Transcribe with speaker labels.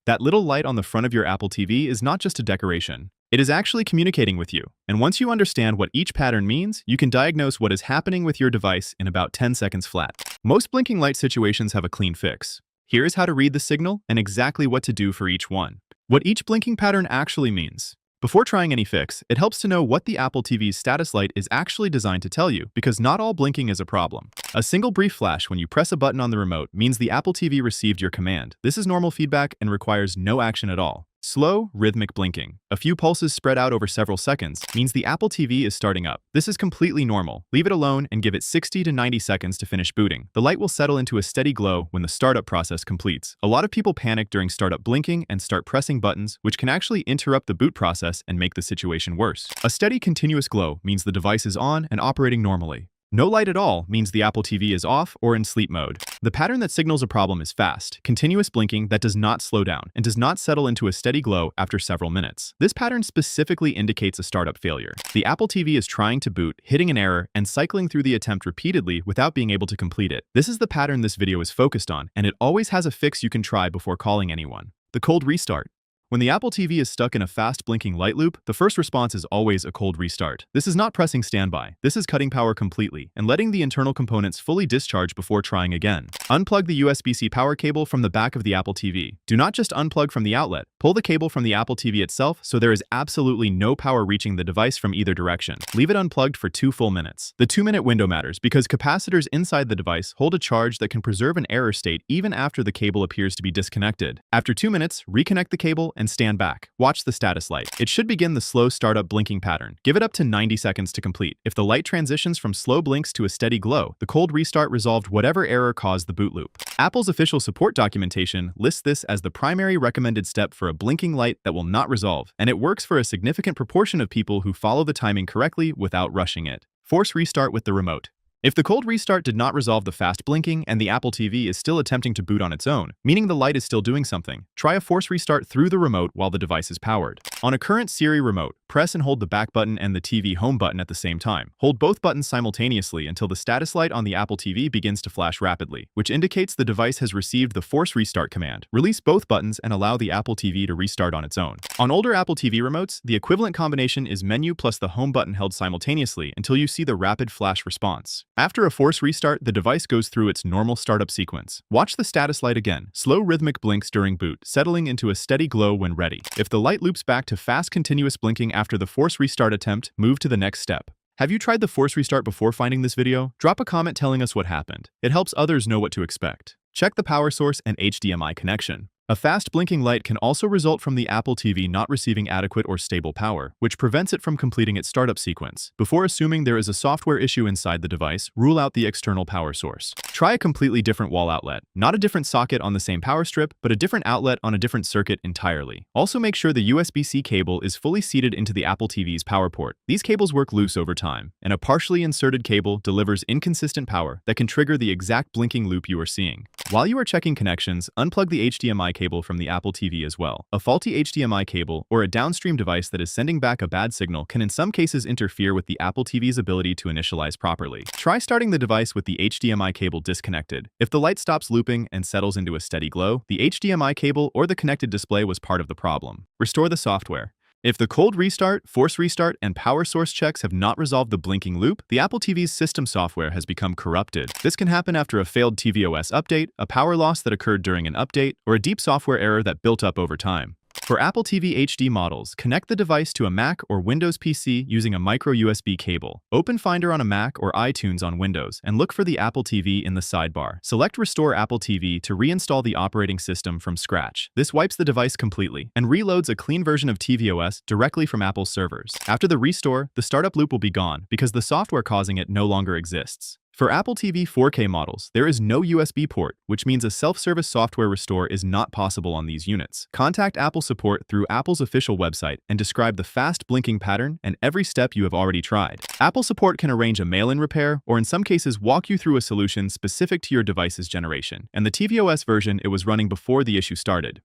Speaker 1: That little light on the front of your Apple TV is not just a decoration. It is actually communicating with you. And once you understand what each pattern means, you can diagnose what is happening with your device in about 10 seconds flat. Most blinking light situations have a clean fix. Here is how to read the signal and exactly what to do for each one. What each blinking pattern actually means. Before trying any fix, it helps to know what the Apple TV's status light is actually designed to tell you, because not all blinking is a problem. A single brief flash when you press a button on the remote means the Apple TV received your command. This is normal feedback and requires no action at all. Slow, rhythmic blinking, a few pulses spread out over several seconds, means the Apple TV is starting up. This is completely normal. Leave it alone and give it 60 to 90 seconds to finish booting. The light will settle into a steady glow when the startup process completes. A lot of people panic during startup blinking and start pressing buttons, which can actually interrupt the boot process and make the situation worse. A steady, continuous glow means the device is on and operating normally. No light at all means the Apple TV is off or in sleep mode. The pattern that signals a problem is fast, continuous blinking that does not slow down and does not settle into a steady glow after several minutes. This pattern specifically indicates a startup failure. The Apple TV is trying to boot, hitting an error, and cycling through the attempt repeatedly without being able to complete it. This is the pattern this video is focused on, and it always has a fix you can try before calling anyone. The cold restart. When the Apple TV is stuck in a fast blinking light loop, the first response is always a cold restart. This is not pressing standby. This is cutting power completely and letting the internal components fully discharge before trying again. Unplug the USB-C power cable from the back of the Apple TV. Do not just unplug from the outlet. Pull the cable from the Apple TV itself so there is absolutely no power reaching the device from either direction. Leave it unplugged for 2 full minutes. The 2-minute window matters because capacitors inside the device hold a charge that can preserve an error state even after the cable appears to be disconnected. After 2 minutes, reconnect the cable and stand back. Watch the status light. It should begin the slow startup blinking pattern. Give it up to 90 seconds to complete. If the light transitions from slow blinks to a steady glow, the cold restart resolved whatever error caused the boot loop. Apple's official support documentation lists this as the primary recommended step for a blinking light that will not resolve, and it works for a significant proportion of people who follow the timing correctly without rushing it. Force restart with the remote. If the cold restart did not resolve the fast blinking and the Apple TV is still attempting to boot on its own, meaning the light is still doing something, try a force restart through the remote while the device is powered. On a current Siri remote, press and hold the back button and the TV home button at the same time. Hold both buttons simultaneously until the status light on the Apple TV begins to flash rapidly, which indicates the device has received the force restart command. Release both buttons and allow the Apple TV to restart on its own. On older Apple TV remotes, the equivalent combination is menu plus the home button held simultaneously until you see the rapid flash response. After a force restart, the device goes through its normal startup sequence. Watch the status light again. Slow rhythmic blinks during boot, settling into a steady glow when ready. If the light loops back to fast continuous blinking after the force restart attempt, move to the next step. Have you tried the force restart before finding this video? Drop a comment telling us what happened. It helps others know what to expect. Check the power source and HDMI connection. A fast blinking light can also result from the Apple TV not receiving adequate or stable power, which prevents it from completing its startup sequence. Before assuming there is a software issue inside the device, rule out the external power source. Try a completely different wall outlet. Not a different socket on the same power strip, but a different outlet on a different circuit entirely. Also make sure the USB-C cable is fully seated into the Apple TV's power port. These cables work loose over time, and a partially inserted cable delivers inconsistent power that can trigger the exact blinking loop you are seeing. While you are checking connections, unplug the HDMI cable from the Apple TV as well. A faulty HDMI cable or a downstream device that is sending back a bad signal can in some cases interfere with the Apple TV's ability to initialize properly. Try starting the device with the HDMI cable disconnected. If the light stops looping and settles into a steady glow, the HDMI cable or the connected display was part of the problem. Restore the software. If the cold restart, force restart, and power source checks have not resolved the blinking loop, the Apple TV's system software has become corrupted. This can happen after a failed tvOS update, a power loss that occurred during an update, or a deep software error that built up over time. For Apple TV HD models, connect the device to a Mac or Windows PC using a micro USB cable. Open Finder on a Mac or iTunes on Windows and look for the Apple TV in the sidebar. Select Restore Apple TV to reinstall the operating system from scratch. This wipes the device completely and reloads a clean version of tvOS directly from Apple's servers. After the restore, the startup loop will be gone because the software causing it no longer exists. For Apple TV 4K models, there is no USB port, which means a self-service software restore is not possible on these units. Contact Apple support through Apple's official website and describe the fast blinking pattern and every step you have already tried. Apple support can arrange a mail-in repair or in some cases walk you through a solution specific to your device's generation and the tvOS version it was running before the issue started.